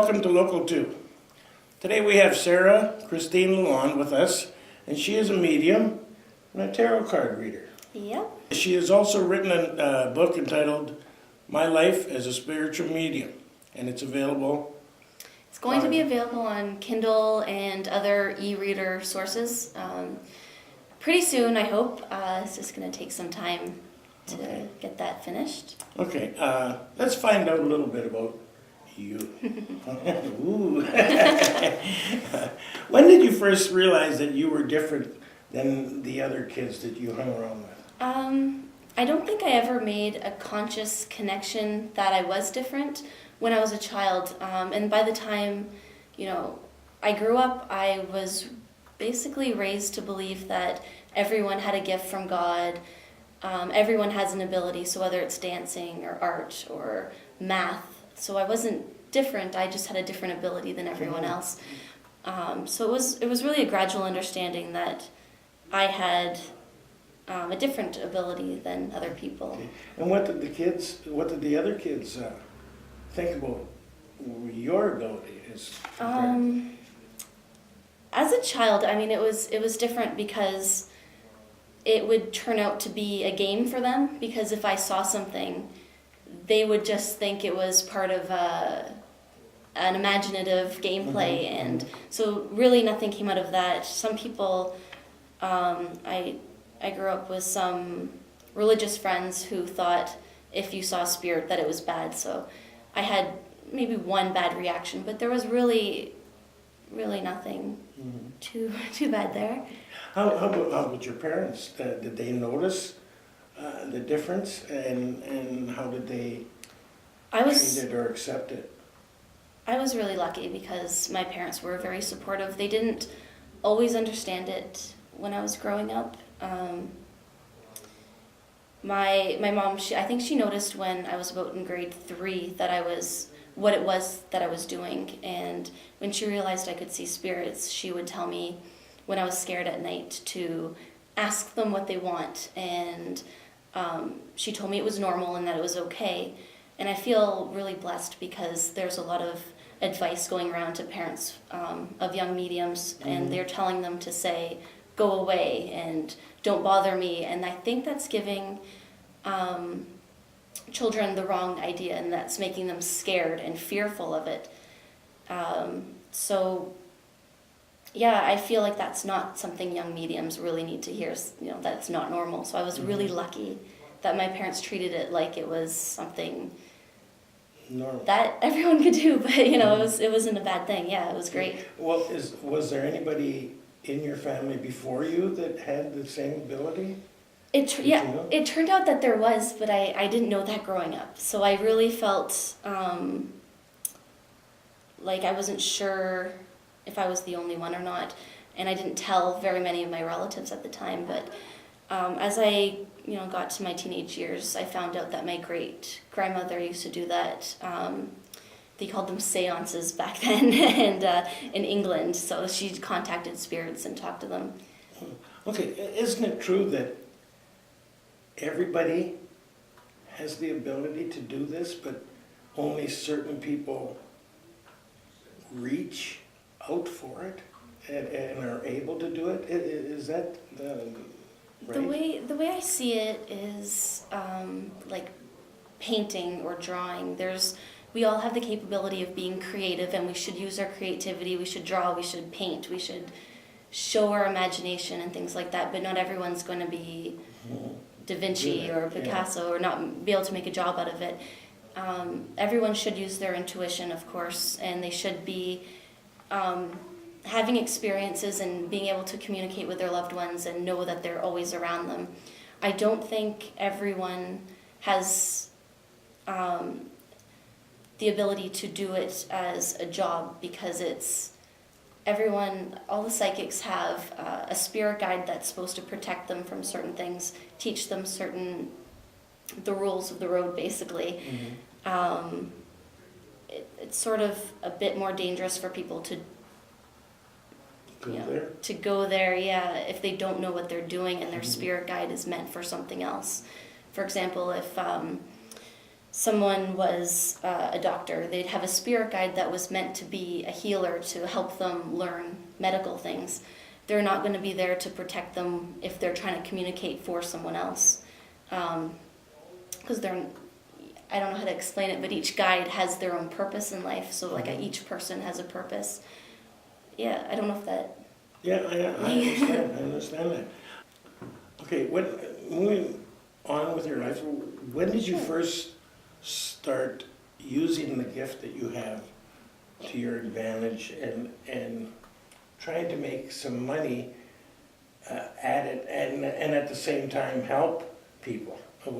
welcome to Local 2. Today we have Sarah Christine Lalonde with us, and she is a medium and a tarot card reader. Yep. She has also written a book entitled My Life as a Spiritual Medium, and it's available. It's going to be available on Kindle and other e-reader sources pretty soon, I hope. It's just going to take some time to get that finished. Okay, let's find out a little bit about you. Ooh. When did you first realize that you were different than the other kids that you hung around with? I don't think I ever made a conscious connection that I was different when I was a child. And by the time, I grew up, I was basically raised to believe that everyone had a gift from God. Everyone has an ability, so whether it's dancing or art or math. So I wasn't different, I just had a different ability than everyone else. So it was really a gradual understanding that I had a different ability than other people. Okay. And what did the other kids think about your ability? As a child, it was different because it would turn out to be a game for them, because if I saw something, they would just think it was part of an imaginative gameplay, and so really nothing came out of that. Some people, I grew up with some religious friends who thought if you saw a spirit that it was bad, so I had maybe one bad reaction, but there was really nothing too bad there. How about your parents? Did they notice the difference, and how did they treat it or accept it? I was really lucky because my parents were very supportive. They didn't always understand it when I was growing up. My mom, I think she noticed when I was about in grade 3 that what it was that I was doing, and when she realized I could see spirits, she would tell me when I was scared at night to ask them what they want, and she told me it was normal and that it was okay. And I feel really blessed because there's a lot of advice going around to parents of young mediums, and they're telling them to say, go away and don't bother me. And I think that's giving children the wrong idea, and that's making them scared and fearful of it. So yeah, I feel like that's not something young mediums really need to hear, that's not normal. So I was really lucky that my parents treated it like it was something normal that everyone could do, but it wasn't a bad thing. Yeah, it was great. Well, was there anybody in your family before you that had the same ability? It turned out that there was, but I didn't know that growing up. So I really felt like I wasn't sure if I was the only one or not, and I didn't tell very many of my relatives at the time. But as I got to my teenage years, I found out that my great-grandmother used to do that. They called them seances back then, and in England. So she contacted spirits and talked to them. Okay, isn't it true that everybody has the ability to do this, but only certain people reach out for it and are able to do it? Is that right? The way I see it is like painting or drawing. We all have the capability of being creative, and we should use our creativity. We should draw, we should paint, we should show our imagination and things like that, but not everyone's going to be Da Vinci or Picasso or not be able to make a job out of it. Everyone should use their intuition, of course, and they should be having experiences and being able to communicate with their loved ones and know that they're always around them. I don't think everyone has the ability to do it as a job, because all the psychics have a spirit guide that's supposed to protect them from certain things, teach them the rules of the road, basically. It's sort of a bit more dangerous for people to go there, if they don't know what they're doing and their spirit guide is meant for something else. For example, if someone was a doctor, they'd have a spirit guide that was meant to be a healer to help them learn medical things. They're not going to be there to protect them if they're trying to communicate for someone else. Because I don't know how to explain it, but each guide has their own purpose in life. So like each person has a purpose. Yeah, I don't know if that... Yeah, I understand that. Okay, moving on with your life, when did you first start using the gift that you have to your advantage and trying to make some money at it and at the same time help people? How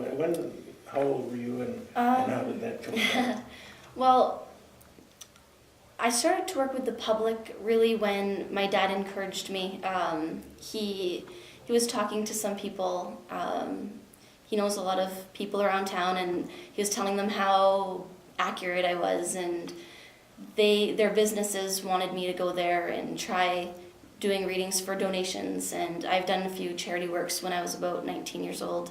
old were you and how did that come about? Well, I started to work with the public really when my dad encouraged me. He was talking to some people. He knows a lot of people around town, and he was telling them how accurate I was, and their businesses wanted me to go there and try doing readings for donations, and I've done a few charity works when I was about 19 years old.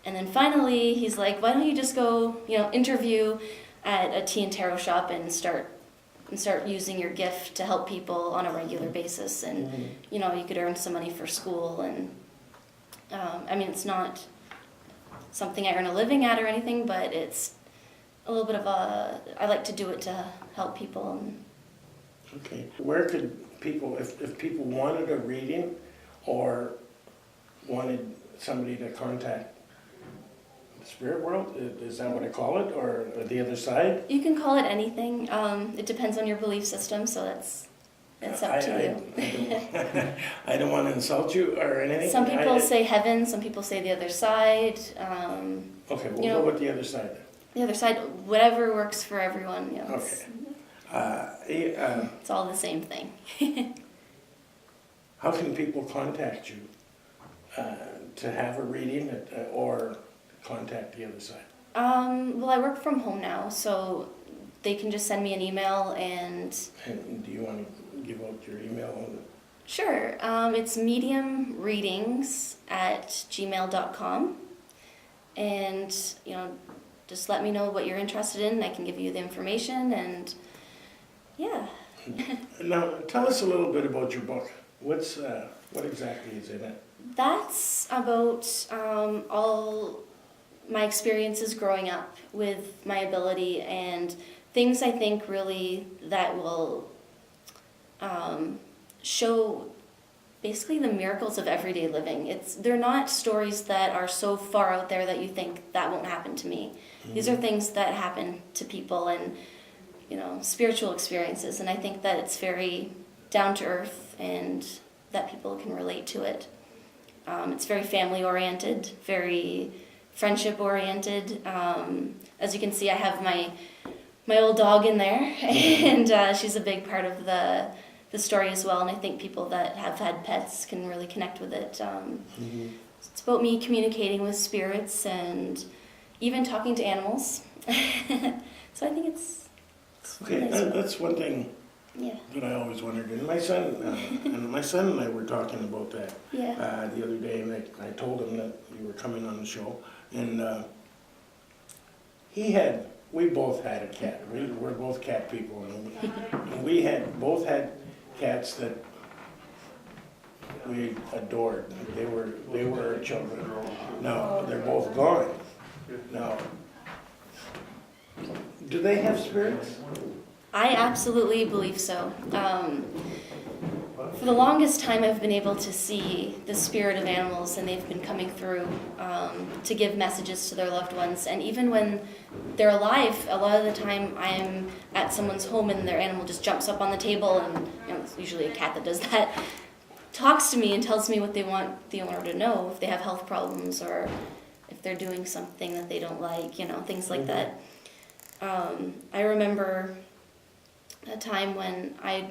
And then finally, he's like, why don't you just go, interview at a tea and tarot shop and start using your gift to help people on a regular basis, and you could earn some money for school. And it's not something I earn a living at or anything, but it's a little bit of I like to do it to help people. Okay, where could people, if people wanted a reading or wanted somebody to contact the spirit world, is that what I call it, or the other side? You can call it anything. It depends on your belief system, so it's up to you. I don't want to insult you or anything. Some people say heaven, some people say the other side. Okay, we'll go with the other side then. The other side, whatever works for everyone. Okay. It's all the same thing. How can people contact you to have a reading or contact the other side? Well, I work from home now, so they can just send me an email and do you want to give out your email? Sure. It's mediumreadings@gmail.com, and just let me know what you're interested in. I can give you the information, and yeah. Now, tell us a little bit about your book. What exactly is in it? That's about all my experiences growing up with my ability and things I think really that will show basically the miracles of everyday living. They're not stories that are so far out there that you think that won't happen to me. These are things that happen to people, and spiritual experiences, and I think that it's very down to earth and that people can relate to it. It's very family oriented, very friendship oriented. As you can see, I have my old dog in there, and she's a big part of the story as well, and I think people that have had pets can really connect with it. It's about me communicating with spirits and even talking to animals. So I think it's okay. nice. That's one thing that I always wondered. And my son and I were talking about that the other day, and I told him that you were coming on the show, and we both had a cat. We're both cat people, and we both had cats that we adored. They were our children. Now they're both gone. Now, do they have spirits? I absolutely believe so. For the longest time, I've been able to see the spirit of animals, and they've been coming through to give messages to their loved ones. And even when they're alive, a lot of the time I'm at someone's home and their animal just jumps up on the table, and it's usually a cat that does that, talks to me and tells me what they want the owner to know, if they have health problems or if they're doing something that they don't like, things like that. I remember a time when I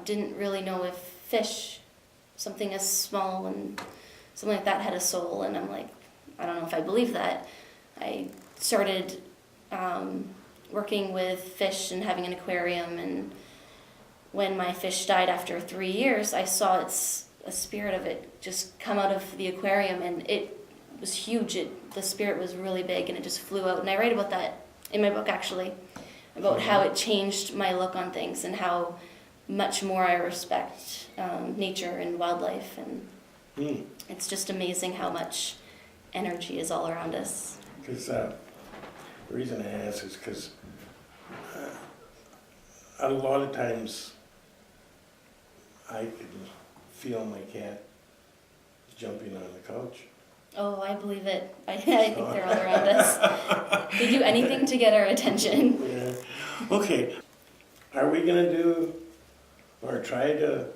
didn't really know if fish, something as small and something like that, had a soul, and I'm like, I don't know if I believe that. I started working with fish and having an aquarium, and when my fish died after 3 years, I saw a spirit of it just come out of the aquarium, and it was huge. The spirit was really big, and it just flew out. And I write about that in my book, actually, about how it changed my look on things and how much more I respect nature and wildlife. And it's just amazing how much energy is all around us. Because the reason I ask is because a lot of times I can feel my cat jumping on the couch. Oh, I believe it. I think they're all around us. They do anything to get our attention. Yeah. Okay. Are we gonna do or try to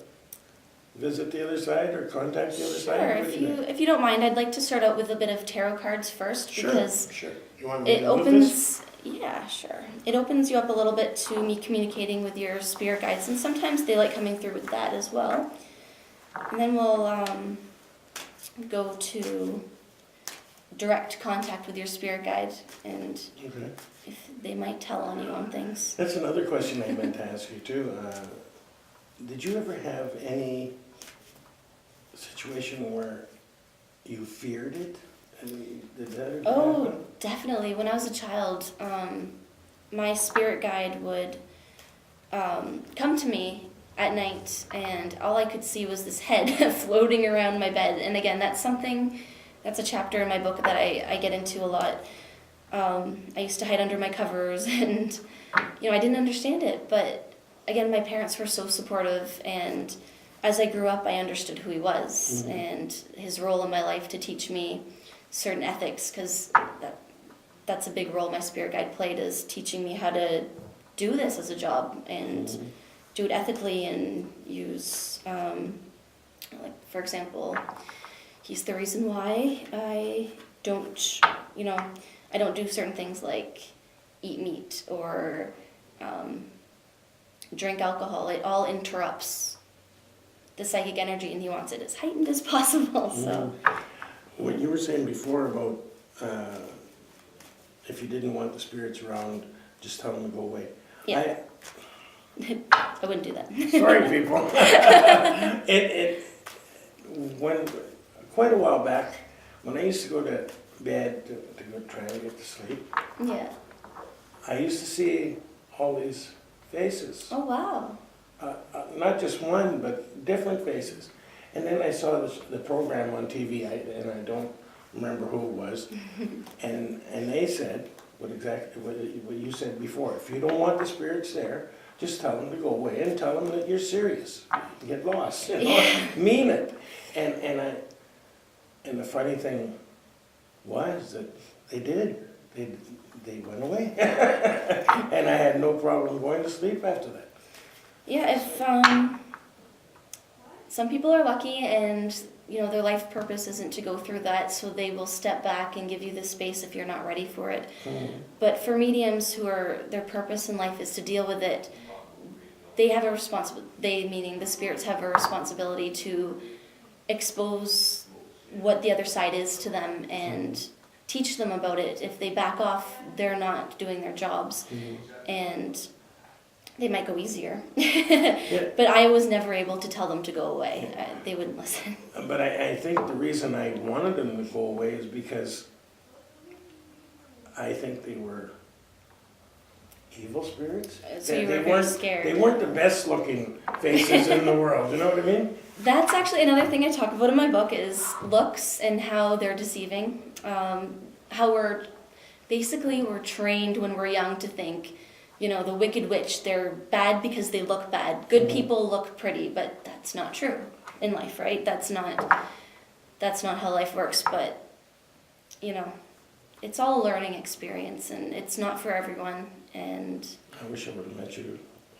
visit the other side or contact the other Sure, side? if you don't mind, I'd like to start out with a bit of tarot cards first because Sure. You want me it to move this? opens. Yeah, sure. It opens you up a little bit to me communicating with your spirit guides, and sometimes they like coming through with that as well. And then we'll go to direct contact with your spirit guide, and Okay. if they might tell on you on things. That's another question I meant to ask you too. Did you ever have any situation where you feared it? Did that ever Oh, happen? definitely. When I was a child, my spirit guide would come to me at night, and all I could see was this head floating around my bed. And again, that's a chapter in my book that I get into a lot. I used to hide under my covers, and I didn't understand it. But again, my parents were so supportive, and as I grew up, I understood who he was and his role in my life to teach me certain ethics, because that's a big role my spirit guide played, is teaching me how to do this as a job and do it ethically and use, like, for example, he's the reason why I don't do certain things like eat meat or drink alcohol. It all interrupts the psychic energy, and he wants it as heightened as possible. So. What you were saying before about if you didn't want the spirits around, just tell them to go away. Yeah. I wouldn't do that. Sorry, people. When quite a while back, when I used to go to bed to go try and get to sleep, Yeah. I used to see all these faces. Oh, wow. Not just one, but different faces. And then I saw the program on TV, and I don't remember who it was, and they said what you said before. If you don't want the spirits there, just tell them to go away and tell them that you're serious. Get lost, mean it. And the funny thing was that they did. They went away, and I had no problem going to sleep after that. Yeah, if some people are lucky and their life purpose isn't to go through that, so they will step back and give you the space if you're not ready for it. But for mediums who their purpose in life is to deal with it, they have a responsibility. Meaning the spirits have a responsibility to expose what the other side is to them and teach them about it. If they back off, they're not doing their jobs, and they might go easier. But I was never able to tell them to go away. They wouldn't listen. But I think the reason I wanted them to go away is because I think they were evil spirits. So you were very scared. They weren't the best looking faces in the world, you know what I mean? That's actually another thing I talk about in my book is looks and how they're deceiving. How we're trained when we're young to think, the Wicked Witch, they're bad because they look bad. Good people look pretty, but that's not true in life, right? That's not how life works, but, it's all a learning experience, and it's not for everyone, and... I wish I would have met you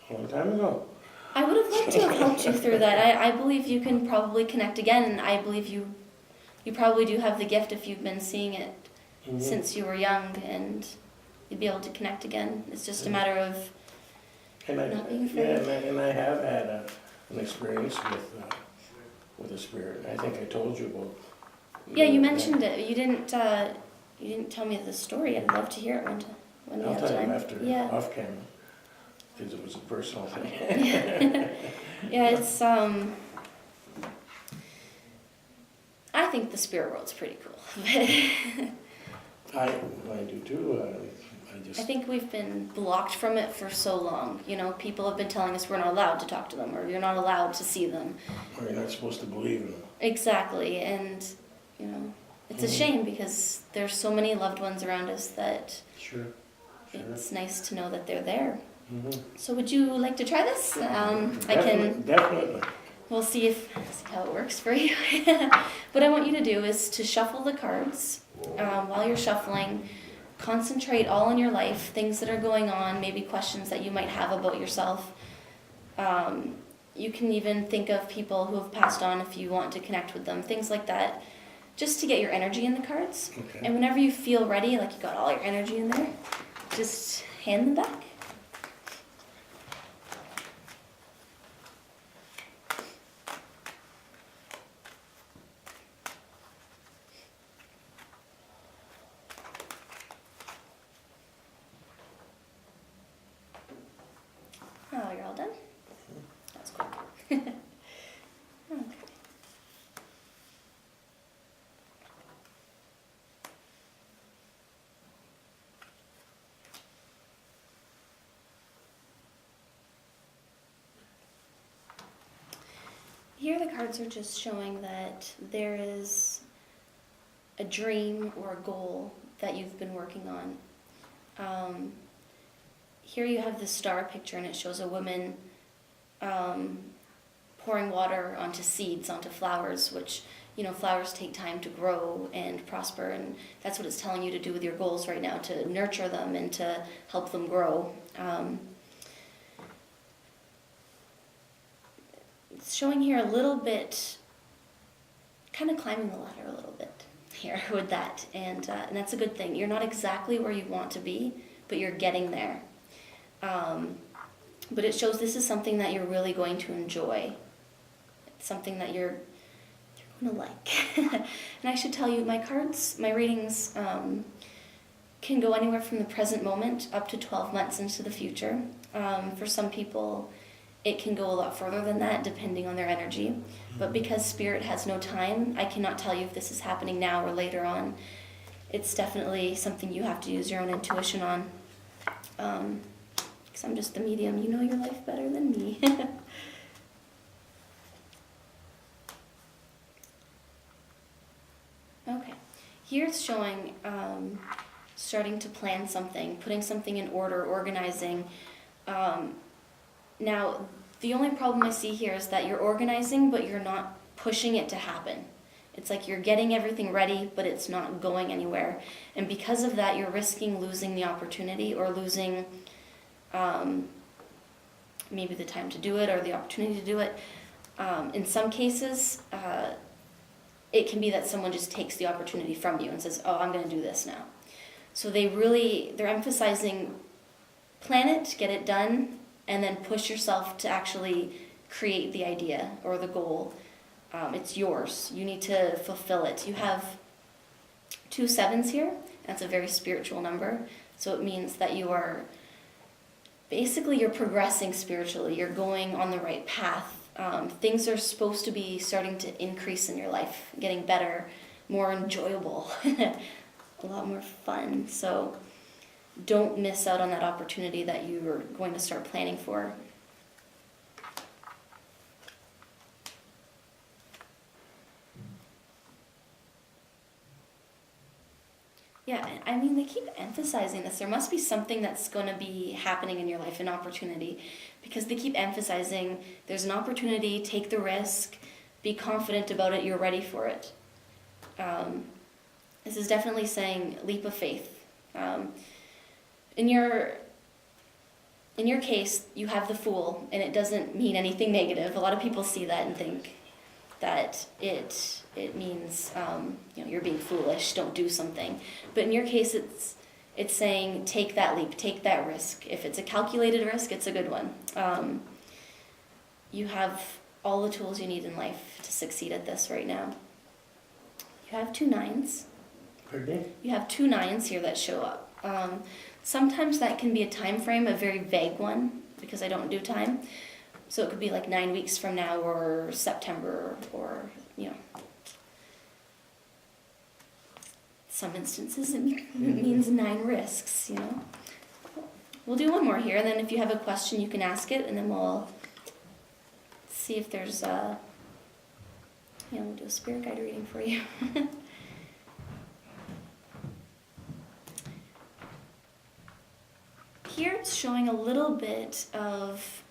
a long time ago. I would have loved to have helped you through that. I believe you can probably connect again, and I believe you probably do have the gift if you've been seeing it since you were young, and you'd be able to connect again. It's just a matter of not being afraid. Yeah, and I have had an experience with a spirit. I think I told you about. Yeah, you mentioned it. You didn't tell me the story. I'd love to hear it when we I'll have tell time. you after off camera, because it was a personal thing. Yeah, it's I think the spirit world's pretty cool. I do too. I I just, think we've been blocked from it for so long. You know, people have been telling us we're not allowed to talk to them or you're not allowed to see them. or you're not supposed to believe in them. Exactly, and you know, it's a shame because there's so many loved ones around us that Sure. it's nice to know that they're there. Mhm. So would you like to try this? I can. Definitely. We'll see how it works for you. What I want you to do is to shuffle the cards. While you're shuffling, concentrate all in your life, things that are going on, maybe questions that you might have about yourself. You can even think of people who have passed on if you want to connect with them, things like that, just to get your energy in the cards. Okay. And whenever you feel ready, like you got all your energy in there, just hand them back. Oh, you're all done? That's quick. Okay. Here the cards are just showing that there is a dream or a goal that you've been working on. Here you have the star picture and it shows a woman pouring water onto seeds, onto flowers, which, you know, flowers take time to grow and prosper, and that's what it's telling you to do with your goals right now, to nurture them and to help them grow. It's showing here a little bit, kind of climbing the ladder a little bit here with that, and that's a good thing. You're not exactly where you want to be, but you're getting there. But it shows this is something that you're really going to enjoy. It's something that you're going to like. And I should tell you, my cards, my readings can go anywhere from the present moment up to 12 months into the future. For some people, it can go a lot further than that, depending on their energy. But because Spirit has no time, I cannot tell you if this is happening now or later on. It's definitely something you have to use your own intuition on. Because I'm just the medium. You know your life better than me. Okay. Here it's showing starting to plan something, putting something in order, organizing. Now, the only problem I see here is that you're organizing, but you're not pushing it to happen. It's like you're getting everything ready, but it's not going anywhere. And because of that, you're risking losing the opportunity or losing maybe the time to do it or the opportunity to do it. In some cases, it can be that someone just takes the opportunity from you and says, oh, I'm going to do this now. So they're emphasizing plan it, get it done, and then push yourself to actually create the idea or the goal. It's yours. You need to fulfill it. You have 2 7s here. That's a very spiritual number. So it means that you are, basically you're progressing spiritually. You're going on the right path. Things are supposed to be starting to increase in your life, getting better, more enjoyable, a lot more fun. So don't miss out on that opportunity that you are going to start planning for. Yeah, I mean, they keep emphasizing this. There must be something that's going to be happening in your life, an opportunity, because they keep emphasizing there's an opportunity, take the risk, be confident about it, you're ready for it. This is definitely saying leap of faith. In your case, you have the Fool, and it doesn't mean anything negative. A lot of people see that and think that it means you're being foolish, don't do something. But in your case, it's saying take that leap, take that risk. If it's a calculated risk, it's a good one. You have all the tools you need in life to succeed at this right now. You have 2 9s. Pardon me? You have 2 9s here that show up. Sometimes that can be a time frame, a very vague one, because I don't do time. So it could be like 9 weeks from now or September or, some instances it means 9 risks, you know. We'll do one more here, and then if you have a question, you can ask it, and then we'll see if there's we'll do a spirit guide reading for you. Here it's showing a little bit of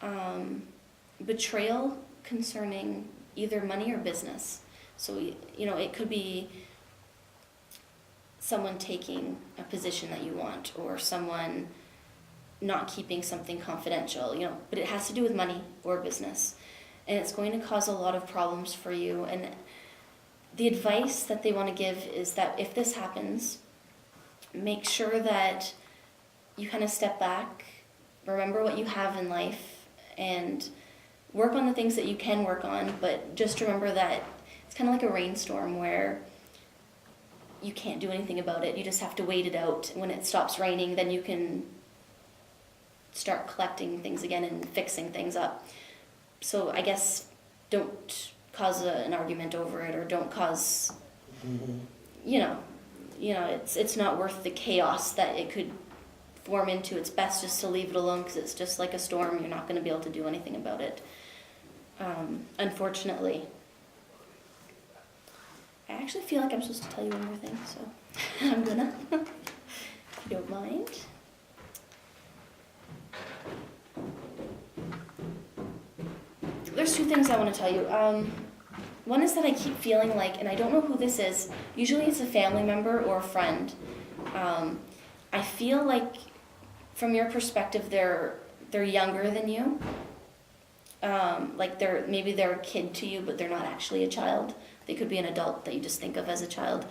betrayal concerning either money or business. So, you know, it could be someone taking a position that you want, or someone not keeping something confidential, you know, but it has to do with money or business. And it's going to cause a lot of problems for you. And the advice that they want to give is that if this happens, make sure that you kind of step back, remember what you have in life, and work on the things that you can work on, but just remember that it's kind of like a rainstorm where you can't do anything about it. You just have to wait it out. When it stops raining, then you can start collecting things again and fixing things up. So I guess don't cause an argument over it, or don't cause, you know, it's not worth the chaos that it could form into. It's best just to leave it alone, because it's just like a storm. You're not going to be able to do anything about it. Unfortunately. I actually feel like I'm supposed to tell you one more thing, so I'm gonna, if you don't mind. There's 2 things I want to tell you. One is that I keep feeling like, and I don't know who this is, usually it's a family member or a friend. I feel like from your perspective they're younger than you. Like maybe they're a kid to you, but they're not actually a child. They could be an adult that you just think of as a child.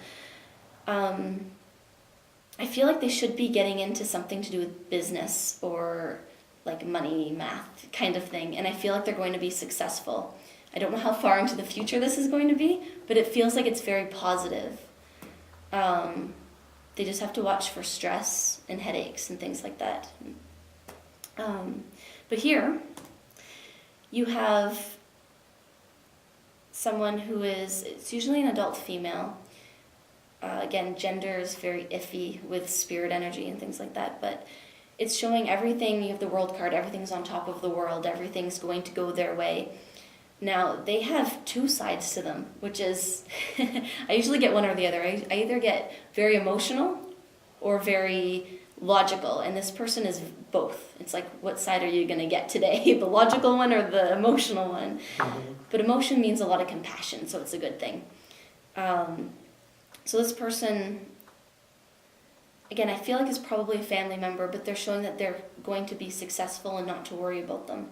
I feel like they should be getting into something to do with business or like money, math kind of thing, and I feel like they're going to be successful. I don't know how far into the future this is going to be, but it feels like it's very positive. They just have to watch for stress and headaches and things like that. But here, you have someone who it's usually an adult female. Again, gender is very iffy with spirit energy and things like that, but it's showing everything. You have the world card, everything's on top of the world, everything's going to go their way. Now, they have 2 sides to them, which is, I usually get one or the other. I either get very emotional or very logical, and this person is both. It's like, what side are you going to get today? The logical one or the emotional one? But emotion means a lot of compassion, so it's a good thing. So this person, again, I feel like it's probably a family member, but they're showing that they're going to be successful and not to worry about them.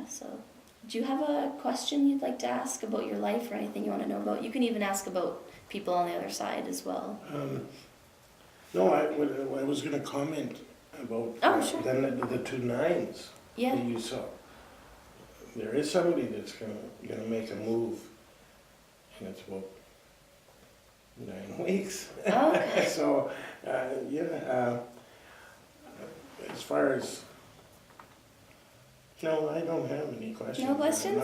So do you have a question you'd like to ask about your life or anything you want to know about? You can even ask about people on the other side as well. No, I was going to comment about Sure. then the 2 9s Yeah. that you saw. There is somebody that's going to make a move, and it's about 9 weeks. Okay. So, as far as, no, I don't have any questions. No questions?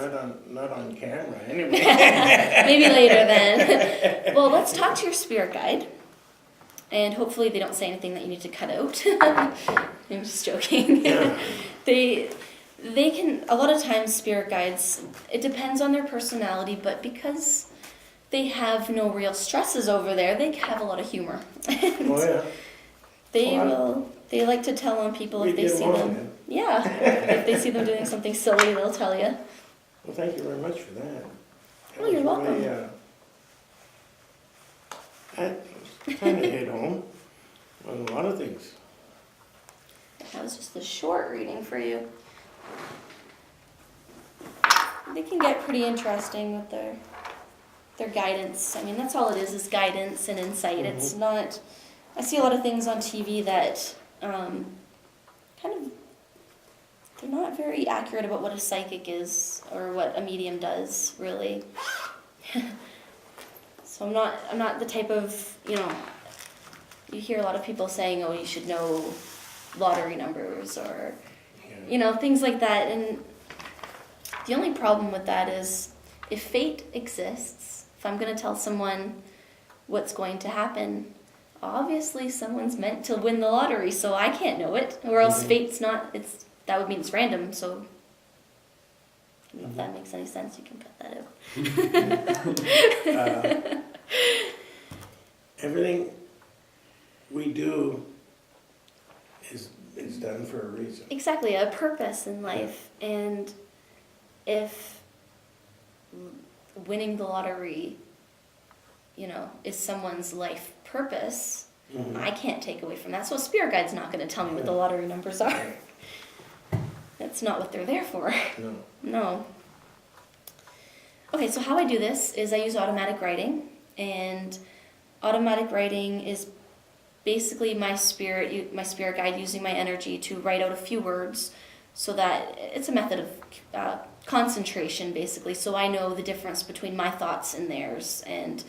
Not on camera, anyway. Maybe later then. Well, let's talk to your spirit guide. And hopefully they don't say anything that you need to cut out. I'm just joking. Yeah. They can, a lot of times spirit guides, it depends on their personality, but because they have no real stresses over there, they have a lot of humor. Oh, yeah. They like to tell on people if We they get see along, them. Yeah. If they see them doing something silly, they'll tell you. Well, thank you very much for that. Oh, you're welcome. I kind of hit home on a lot of things. That was just a short reading for you. They can get pretty interesting with their guidance. I mean, that's all it is guidance and insight. Mm-hmm. It's not, I see a lot of things on TV that kind of, they're not very accurate about what a psychic is or what a medium does, really. So I'm not the type of, you hear a lot of people saying, oh, you should know lottery numbers or, things like that. And the only problem with that is if fate exists, If I'm going to tell someone what's going to happen, obviously someone's meant to win the lottery, so I can't know it, or else fate's not, that would mean it's random, so I don't know if that makes any sense, you can cut that out. Everything we do is done for a reason. Exactly, a purpose in life, and if winning the lottery, is someone's life purpose, I can't take away from that. So a spirit guide's not going to tell me what the lottery numbers are. That's not what they're there for. No. Okay, so how I do this is I use automatic writing, and automatic writing is basically my spirit guide using my energy to write out a few words, so that it's a method of concentration, basically, so I know the difference between my thoughts and theirs, and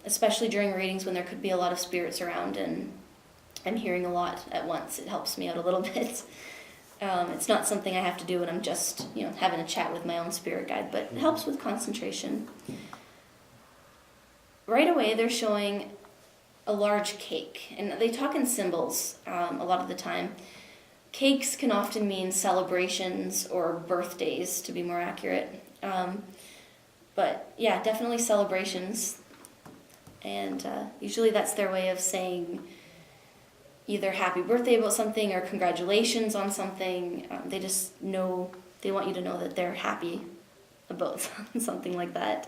especially during readings when there could be a lot of spirits around and I'm hearing a lot at once, it helps me out a little bit. It's not something I have to do when I'm just having a chat with my own spirit guide, but it helps with concentration. Right away they're showing a large cake, and they talk in symbols a lot of the time. Cakes can often mean celebrations or birthdays, to be more accurate. But yeah, definitely celebrations. And usually that's their way of saying either happy birthday about something or congratulations on something. They just know, they want you to know that they're happy about something like that.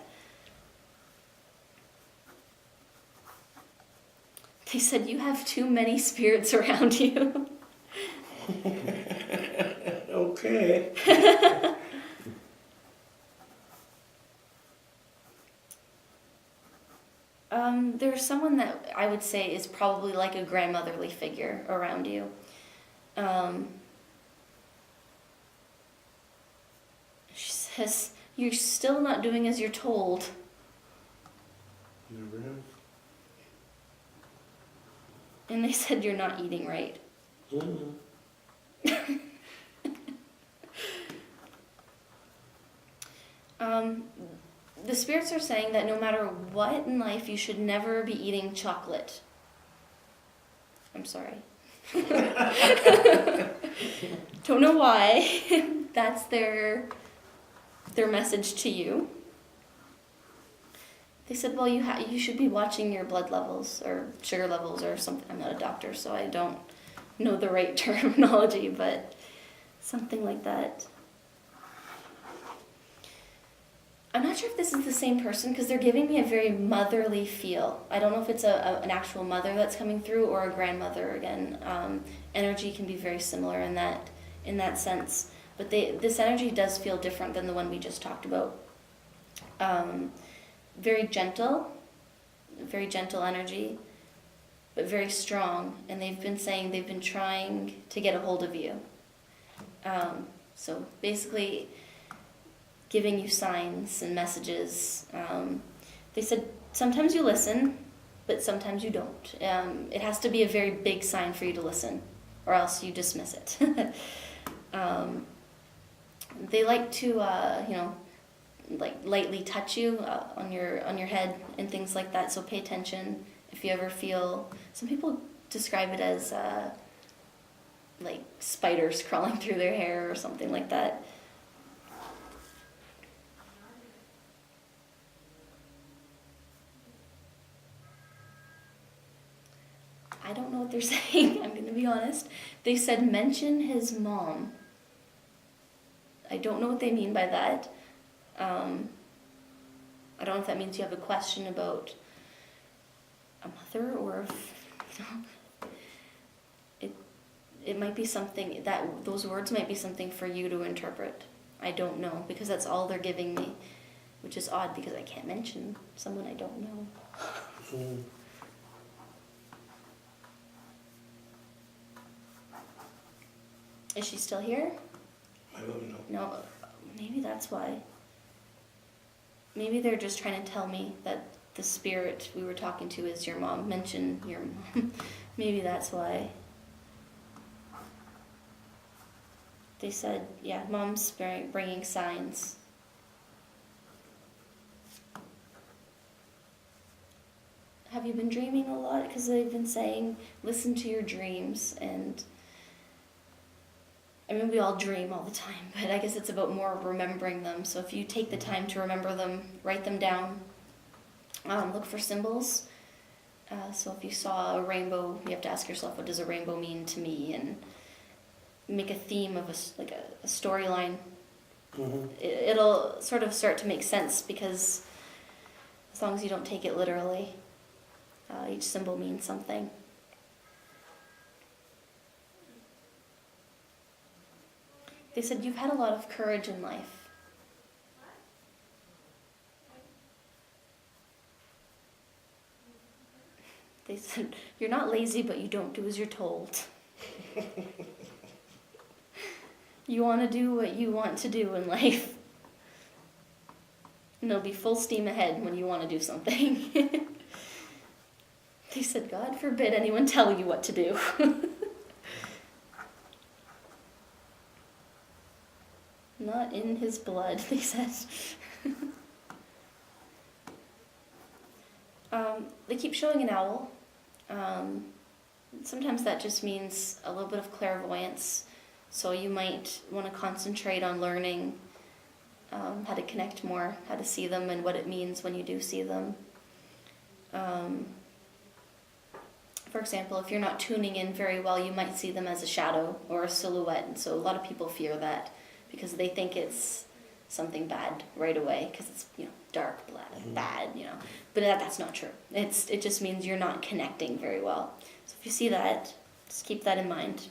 They said, you have too many spirits around you. Okay. There's someone that I would say is probably like a grandmotherly figure around you. She says, you're still not doing as you're told. Never have. And they said, you're not eating right. The spirits are saying that no matter what in life, you should never be eating chocolate. I'm sorry. Don't know why. That's their message to you. They said, well, you should be watching your blood levels or sugar levels or something. I'm not a doctor, so I don't know the right terminology, but something like that. I'm not sure if this is the same person because they're giving me a very motherly feel. I don't know if it's an actual mother that's coming through or a grandmother again. Energy can be very similar in that sense, but this energy does feel different than the one we just talked about. Very gentle energy, but very strong. And they've been saying they've been trying to get a hold of you. So basically, giving you signs and messages. They said sometimes you listen, but sometimes you don't. It has to be a very big sign for you to listen, or else you dismiss it. They like to, like lightly touch you on your head and things like that. So pay attention if you ever feel. Some people describe it as like spiders crawling through their hair or something like that. I don't know what they're saying, I'm going to be honest. They said mention his mom. I don't know what they mean by that. I don't know if that means you have a question about a mother or if, it might be something that those words might be something for you to interpret. I don't know because that's all they're giving me, which is odd because I can't mention someone I don't know. Is she still here? I don't know. No, maybe that's why. Maybe they're just trying to tell me that the spirit we were talking to is your mom. Mention your mom. Maybe that's why. They said, yeah, mom's bringing signs. have you been dreaming a lot? Because they've been saying, listen to your dreams. And I mean, we all dream all the time, but I guess it's about more remembering them. So if you take the time to remember them, write them down, look for symbols. So if you saw a rainbow, you have to ask yourself, what does a rainbow mean to me? And make a theme of a storyline. Mm-hmm. It'll sort of start to make sense, because as long as you don't take it literally, each symbol means something. They said you've had a lot of courage in life. They said you're not lazy, but you don't do as you're told. You want to do what you want to do in life. And it'll be full steam ahead when you want to do something. They said, God forbid anyone tell you what to do. Not in his blood, they said. They keep showing an owl. Sometimes that just means a little bit of clairvoyance. So you might want to concentrate on learning how to connect more, how to see them, and what it means when you do see them. For example, if you're not tuning in very well, you might see them as a shadow or a silhouette. And so a lot of people fear that because they think it's something bad right away, because it's, dark, bad, But that's not true. It just means you're not connecting very well. So if you see that, just keep that in mind.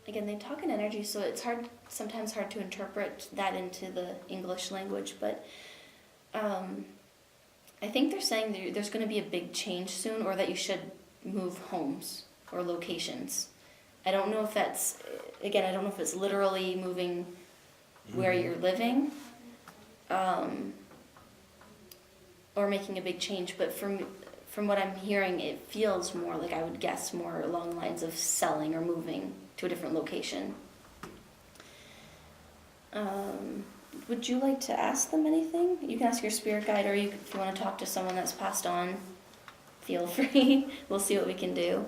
Again, they talk in energy, so it's sometimes hard to interpret that into the English language, but I think they're saying there's going to be a big change soon, or that you should move homes or locations. I don't know if that's, again, I don't know if it's literally moving where you're living, or making a big change, but from what I'm hearing, it feels more like, I would guess, more along the lines of selling or moving to a different location. Would you like to ask them anything? You can ask your spirit guide, or if you want to talk to someone that's passed on, feel free. We'll see what we can do.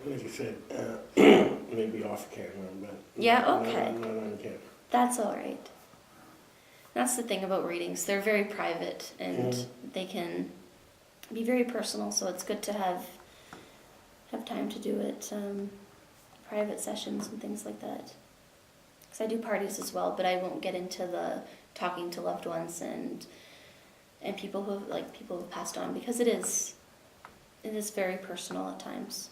Like you said, maybe off camera, but Yeah, okay. not on camera. That's all right. That's the thing about readings. They're very private, and they can be very personal, so it's good to have time to do it. Private sessions and things like that. Because I do parties as well, but I won't get into the talking to loved ones and people who've passed on, because it is very personal at times.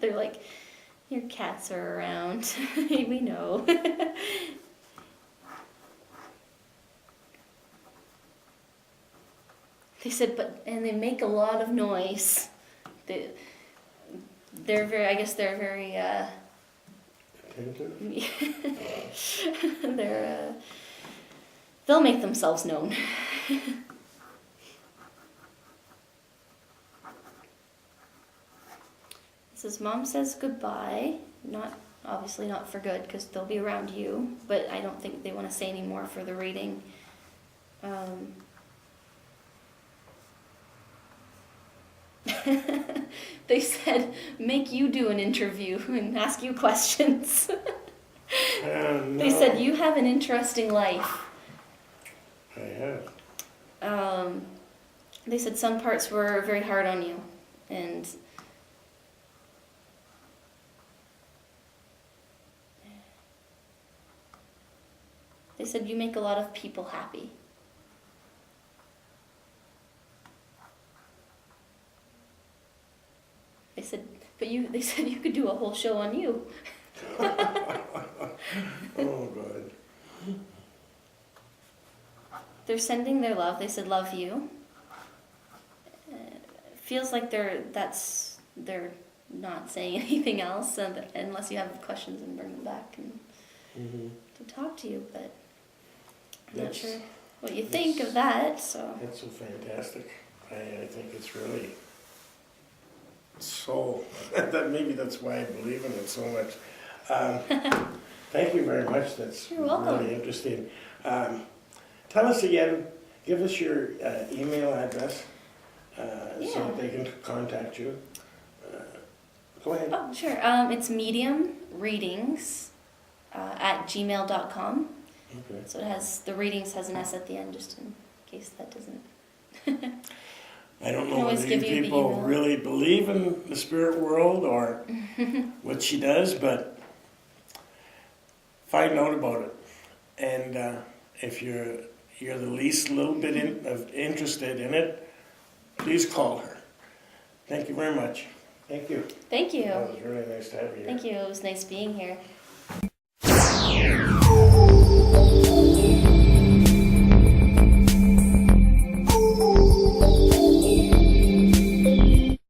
They're like, your cats are around. We know. They said, and they make a lot of noise. They're very Attentive? They'll make themselves known. Says, Mom says goodbye. Obviously not for good, because they'll be around you, but I don't think they want to say any more for the reading. They said, make you do an interview and ask you questions. No. They said, you have an interesting life. I have. They said some parts were very hard on you, and they said you make a lot of people happy. They said you could do a whole show on you. Oh, God. They're sending their love. They said, love you. Feels like they're not saying anything else, unless you have questions and bring them back and to talk to you, but I'm not sure what you think of that. So That's so fantastic. I think it's really soul. Maybe that's why I believe in it so much. Thank you very much. That's You're welcome. really interesting. Tell us again, give us your email address so Yeah. that they can contact you. Go ahead. Oh, sure. It's mediumreadings at gmail.com. Okay. So it has, the readings has an S at the end, just in case that doesn't. I don't Can know always whether give you you the people email. really believe in the spirit world or what she does, but find out about it. And if you're the least little bit interested in it, please call her. Thank you very much. Thank you. Thank you. That was really nice to have you here. Thank you. It was nice being here.